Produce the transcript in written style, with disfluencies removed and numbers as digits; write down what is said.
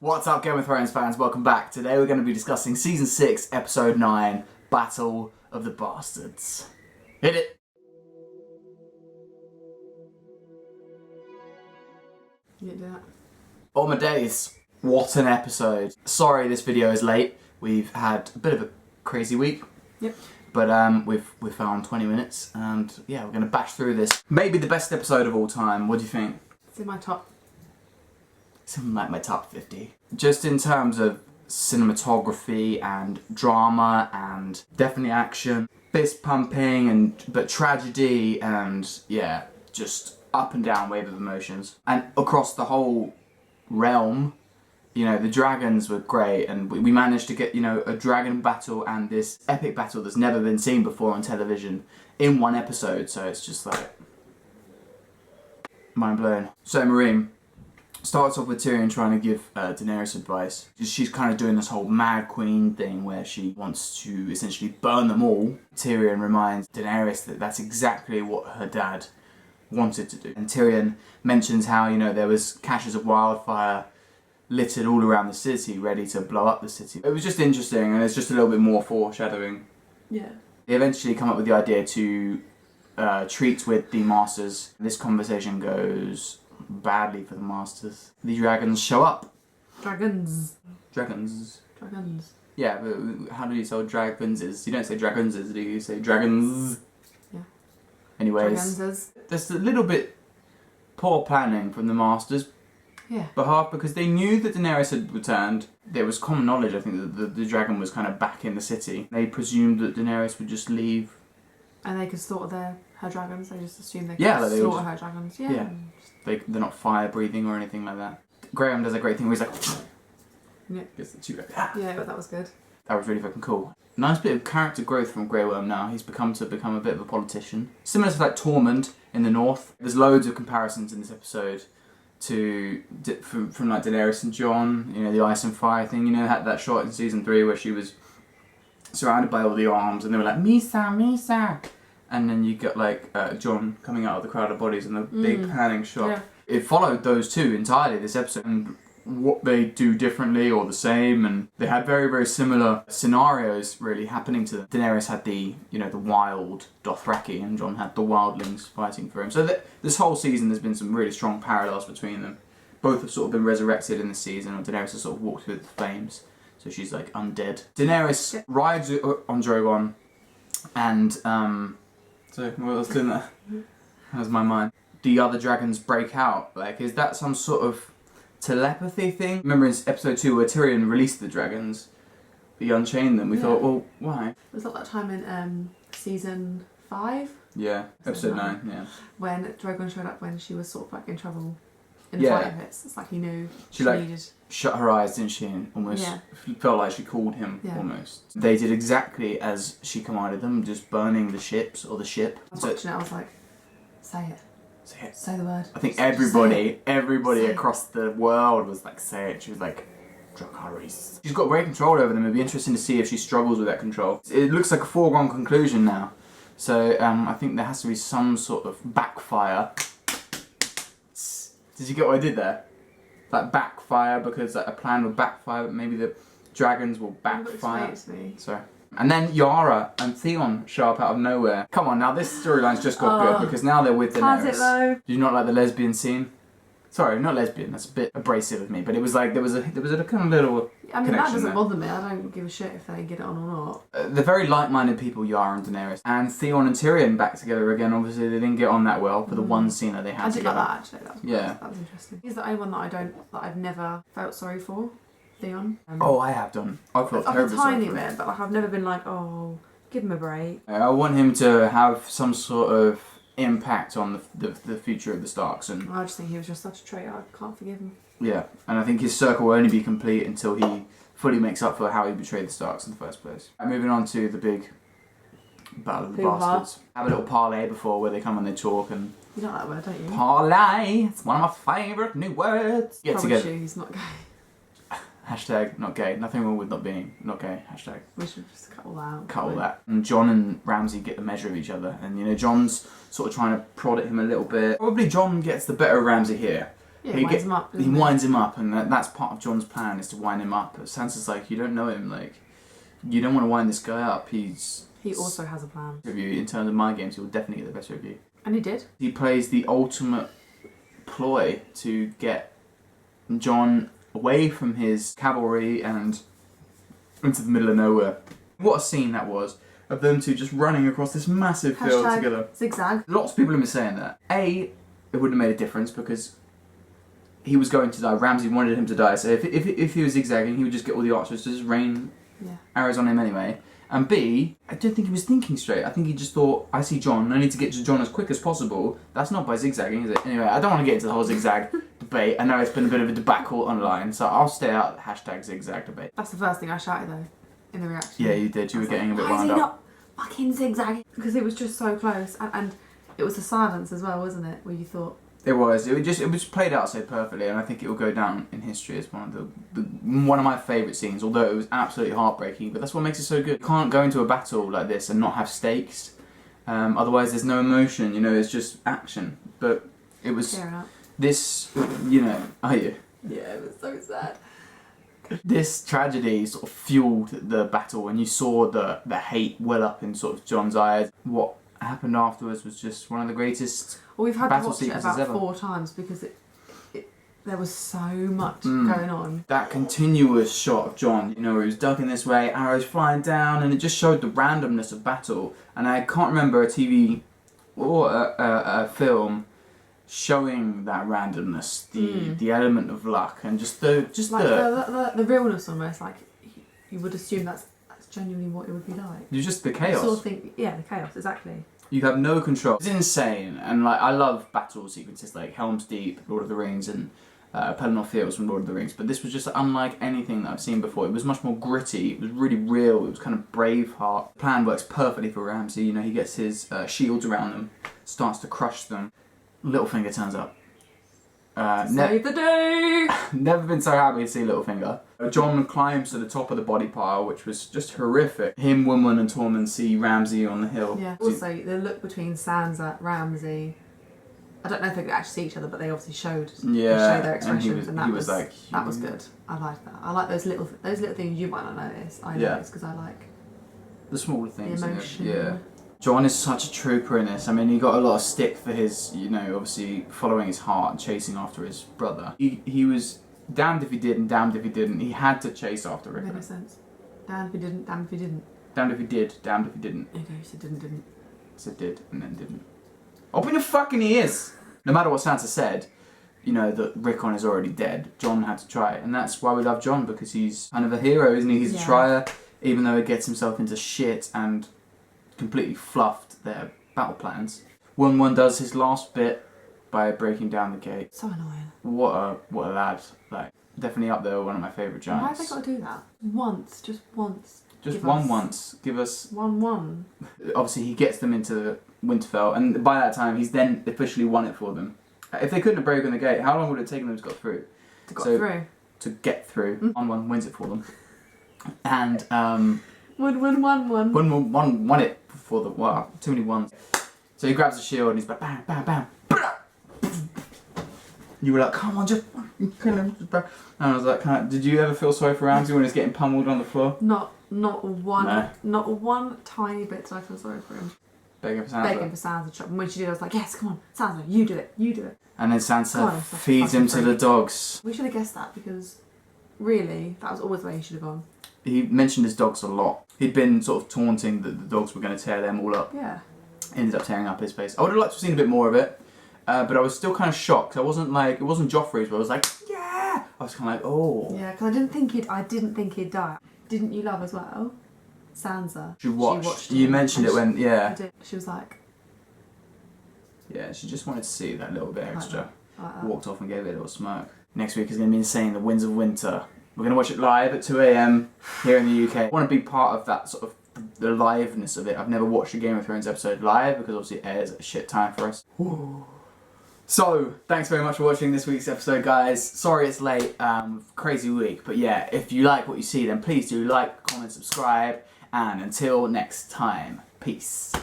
What's up, Game of Thrones fans? Welcome back. Today we're going to be discussing Season 6, Episode 9, Battle of the Bastards. Hit it! You didn't do that. Oh my days. What an episode. Sorry this video is late. We've had a bit of a crazy week. Yep. But we've found 20 minutes and yeah, we're going to bash through this. Maybe the best episode of all time. What do you think? It's in my top. Something like my top 50. Just in terms of cinematography and drama and definitely action, fist pumping but tragedy and yeah, just up and down wave of emotions. And across the whole realm, you know, the dragons were great and we managed to get, you know, a dragon battle and this epic battle that's never been seen before on television in one episode. So it's just like mind blown. So Marine starts off with Tyrion trying to give Daenerys advice. She's kind of doing this whole Mad Queen thing where she wants to essentially burn them all. Tyrion reminds Daenerys that that's exactly what her dad wanted to do. And Tyrion mentions how, you know, there was caches of wildfire littered all around the city, ready to blow up the city. It was just interesting, and there's just a little bit more foreshadowing. Yeah. They eventually come up with the idea to treat with the Masters. This conversation goes badly for the Masters. The dragons show up. Dragons. Dragons. Dragons. Yeah, but how do you say dragons is? You don't say dragons is, do you? You say dragons. Yeah. Anyways, Dragons. there's a little bit poor planning from the Masters' Yeah. behalf because they knew that Daenerys had returned. There was common knowledge, I think, that the dragon was kind of back in the city. They presumed that Daenerys would just leave. And they could slaughter her dragons. They just assumed they could Yeah, like they would slaughter her dragons. Yeah. Yeah. They're not fire breathing or anything like that. Graham does a great thing where he's like, Yeah. gets the tube. Yeah, but that was good. That was really fucking cool. Nice bit of character growth from Grey Worm now. He's become a bit of a politician. Similar to like Tormund in the north. There's loads of comparisons in this episode to from like Daenerys and Jon. You know, the ice and fire thing. You know, that shot in season 3 where she was surrounded by all the arms and they were like, Misa, Misa. And then you got like Jon coming out of the crowd of bodies and the big panning shot. Yeah. It followed those two entirely, this episode, and what they do differently or the same, and they had very, very similar scenarios really happening to them. Daenerys had the wild Dothraki, and Jon had the wildlings fighting for him. So this whole season there's been some really strong parallels between them. Both have sort of been resurrected in this season, and Daenerys has sort of walked through the flames, so she's like undead. Daenerys rides on Drogon, and so what else doing that? How's my mind? The other dragons break out. Like, is that some sort of telepathy thing? Remember in episode 2 where Tyrion released the dragons, he unchained them. We thought, well, why? Was that time in season 5? Yeah, episode 9, yeah. When Drogon showed up when she was sort of like in trouble in Yeah. fighting pits. It's like he knew She needed. shut her eyes, didn't she? And almost felt like she called him, almost. They did exactly as she commanded them, just burning the ships, or the ship. I was watching it, I was like, say it. Say it. Say the word. I think Just everybody across the world was like, say it. She was like, Dracarys. She's got great control over them. It'd be interesting to see if she struggles with that control. It looks like a foregone conclusion now. So I think there has to be some sort of backfire. Did you get what I did there? Like backfire, because like, a plan will backfire, but maybe the dragons will backfire. Sorry. And then Yara and Theon show up out of nowhere. Come on, now this storyline's just got good because now they're with Daenerys. Has it though? Do you not like the lesbian scene? Sorry, not lesbian. That's a bit abrasive of me, but it was like there was a kind of little. I mean, that doesn't there. bother me. I don't give a shit if they get it on or not. They're very like-minded people, Yara and Daenerys, and Theon and Tyrion back together again. Obviously, they didn't get on that well for the one scene that they had I did together. like that actually. That was interesting. He's the only one that I've never felt sorry for. Theon. Oh, I have done. I felt terribly sorry tiny for him. bit, but like I've never been like, oh, give him a break. I want him to have some sort of impact on the future of the Starks, and I just think he was just such a traitor. I can't forgive him. yeah, and I think his circle will only be complete until he fully makes up for how he betrayed the Starks in the first place. Moving on to the big Battle of the Bastards. Have a little parlay before where they come and they talk and. You know that word, don't you? Parlay. It's one of my favourite new words. Get together. He's not gay. Hashtag not gay. Nothing wrong with not being not gay. Hashtag. We should just cut all that out. Cut all that. And Jon and Ramsay get the measure of each other, and you know Jon's sort of trying to prod at him a little bit. Probably Jon gets the better of Ramsay here. Yeah, he winds him up. He winds him up, and that's part of Jon's plan, is to wind him up. But Sansa's like, you don't know him, like, you don't want to wind this guy up. He also has a plan. In terms of my games, he will definitely get the best review. And he did. He plays the ultimate ploy to get Jon away from his cavalry and into the middle of nowhere. What a scene that was, of them two just running across this massive field together. Zigzag. Lots of people have been saying that. A, it wouldn't have made a difference because he was going to die. Ramsay wanted him to die, so if he was zigzagging, he would just get all the archers to just rain arrows on him anyway. And B, I don't think he was thinking straight. I think he just thought, I see Jon, I need to get to Jon as quick as possible. That's not by zigzagging, is it? Anyway, I don't want to get into the whole zigzag debate. I know it's been a bit of a debacle online, so I'll stay out of the hashtag zigzag debate. That's the first thing I shouted though, in the reaction. Yeah, you did. You were getting a bit wound wound up. Not fucking zigzagging? Because it was just so close. And it was the silence as well, wasn't it? Where you thought... It was. It was played out so perfectly, and I think it will go down in history as one of my favourite scenes. Although it was absolutely heartbreaking, but that's what makes it so good. You can't go into a battle like this and not have stakes. Otherwise, there's no emotion. You know, it's just action. But it was this. You know, are you? Yeah, it was so sad. This tragedy sort of fueled the battle, and you saw the hate well up in sort of Jon's eyes. What happened afterwards was just one of the greatest. Well, we've had to battle watch it sequences about ever. 4 times because there was so much going on. That continuous shot of Jon, you know, where he was ducking this way, arrows flying down, and it just showed the randomness of battle. And I can't remember a TV or a film showing that randomness, the element of luck, and just the realness almost. Like you would assume that's genuinely what it would be like. You just the chaos. You sort of think, the chaos, exactly. You have no control. It's insane, and like I love battle sequences like Helm's Deep, Lord of the Rings, and Pelennor Fields from Lord of the Rings. But this was just unlike anything that I've seen before. It was much more gritty. It was really real. It was kind of Braveheart. The plan works perfectly for Ramsay. You know, he gets his shields around them, starts to crush them. Littlefinger turns up. Save the day! Never been so happy to see Littlefinger. Jon climbs to the top of the body pile, which was just horrific. Him, Woman, and Tormund see Ramsay on the hill. Yeah. Also, the look between Sansa, Ramsay. I don't know if they could actually see each other, but they obviously showed their expressions, and that was good. I like that. I like those little things you might not notice. I notice because I like the smaller things. The emotion. Yeah. Jon is such a trooper in this. I mean, he got a lot of stick for his, you know, obviously following his heart and chasing after his brother. He was damned if he did and damned if he didn't. He had to chase after Rickon. Made no sense. Damned if he didn't, damned if he didn't. Damned if he did, damned if he didn't. Okay, you said didn't. Said did and then didn't. Open your fucking ears! No matter what Sansa said, you know, that Rickon is already dead. Jon had to try it. And that's why we love Jon, because he's kind of a hero, isn't he? He's a trier, even though he gets himself into shit and completely fluffed their battle plans. One does his last bit by breaking down the gate. So annoying. What a lad. Like, definitely up there, one of my favourite giants. Why have they got to do that? Once, just once. Just once. Give us... One. Obviously, he gets them into Winterfell, and by that time, he's then officially won it for them. If they couldn't have broken the gate, how long would it have taken them to get through? To get through. One wins it for them. And, One. One won it for the... Wow, too many ones. So he grabs the shield and he's like, bam, bam, bam. You were like, come on, just kill him. And I was like, did you ever feel sorry for Ramsay when he was getting pummeled on the floor? Not one tiny bit did I feel sorry for him. Begging for Sansa. And when she did, I was like, yes, come on, Sansa, you do it. And then Sansa feeds him to the dogs. We should have guessed that because really, that was always the way he should have gone. He mentioned his dogs a lot. He'd been sort of taunting that the dogs were going to tear them all up. Yeah. Ended up tearing up his face. I would have liked to have seen a bit more of it. But I was still kind of shocked. It wasn't Joffrey's, but I was like, yeah! I was kind of like, oh. Yeah, because I didn't think he'd die. Didn't you love as well? Sansa. She watched you mentioned it when, yeah. I did. She was like... Yeah, she just wanted to see that little bit extra. Like that. Walked off and gave it a little smirk. Next week is going to be insane, The Winds of Winter. We're going to watch it live at 2 AM here in the UK. I want to be part of that sort of the liveness of it. I've never watched a Game of Thrones episode live because obviously it airs at a shit time for us. Ooh. So, thanks very much for watching this week's episode, guys. Sorry it's late, crazy week. But yeah, if you like what you see, then please do like, comment, subscribe. And until next time, peace.